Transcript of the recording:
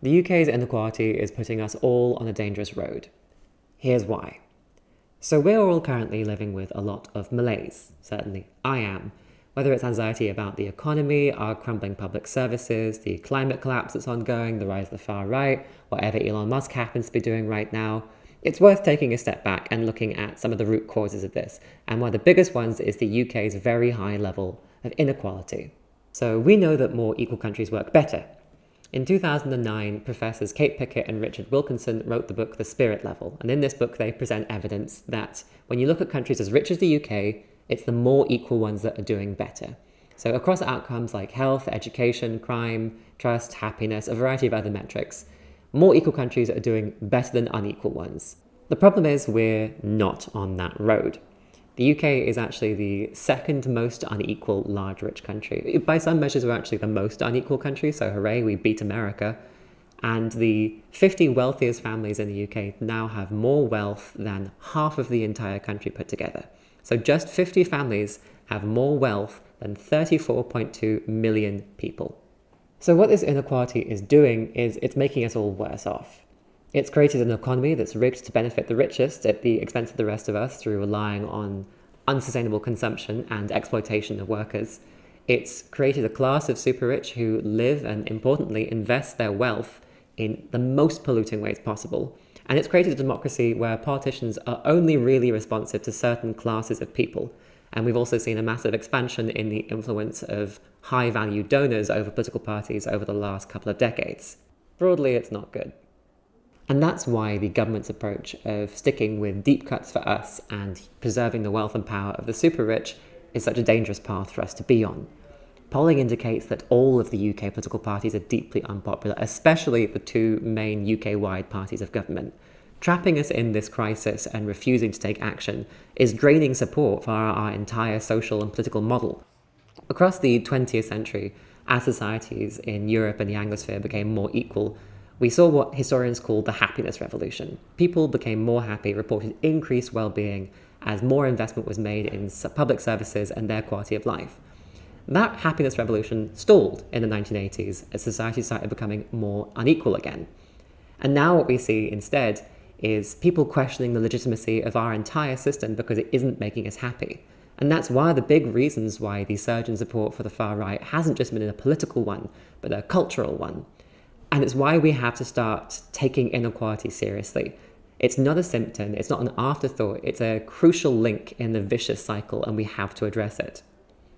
The UK's inequality is putting us all on a dangerous road. Here's why. So we're all currently living with a lot of malaise. Certainly I am. Whether it's anxiety about the economy, our crumbling public services, the climate collapse that's ongoing, the rise of the far right, whatever Elon Musk happens to be doing right now, it's worth taking a step back and looking at some of the root causes of this. And one of the biggest ones is the UK's very high level of inequality. So we know that more equal countries work better. In 2009, professors Kate Pickett and Richard Wilkinson wrote the book The Spirit Level. And in this book, they present evidence that when you look at countries as rich as the UK, it's the more equal ones that are doing better. So across outcomes like health, education, crime, trust, happiness, a variety of other metrics, more equal countries are doing better than unequal ones. The problem is we're not on that road. The UK is actually the second most unequal large rich country. By some measures, we're actually the most unequal country, so hooray, we beat America. And the 50 wealthiest families in the UK now have more wealth than half of the entire country put together. So just 50 families have more wealth than 34.2 million people. So what this inequality is doing is it's making us all worse off. It's created an economy that's rigged to benefit the richest at the expense of the rest of us through relying on unsustainable consumption and exploitation of workers. It's created a class of super rich who live and, importantly, invest their wealth in the most polluting ways possible. And it's created a democracy where politicians are only really responsive to certain classes of people. And we've also seen a massive expansion in the influence of high-value donors over political parties over the last couple of decades. Broadly, it's not good. And that's why the government's approach of sticking with deep cuts for us and preserving the wealth and power of the super rich is such a dangerous path for us to be on. Polling indicates that all of the UK political parties are deeply unpopular, especially the two main UK-wide parties of government. Trapping us in this crisis and refusing to take action is draining support for our entire social and political model. Across the 20th century, as societies in Europe and the Anglosphere became more equal, we saw what historians call the happiness revolution. People became more happy, reported increased well-being as more investment was made in public services and their quality of life. That happiness revolution stalled in the 1980s as society started becoming more unequal again. And now what we see instead is people questioning the legitimacy of our entire system because it isn't making us happy. And that's one of the big reasons why the surge in support for the far right hasn't just been a political one, but a cultural one. And it's why we have to start taking inequality seriously. It's not a symptom, it's not an afterthought, it's a crucial link in the vicious cycle, and we have to address it.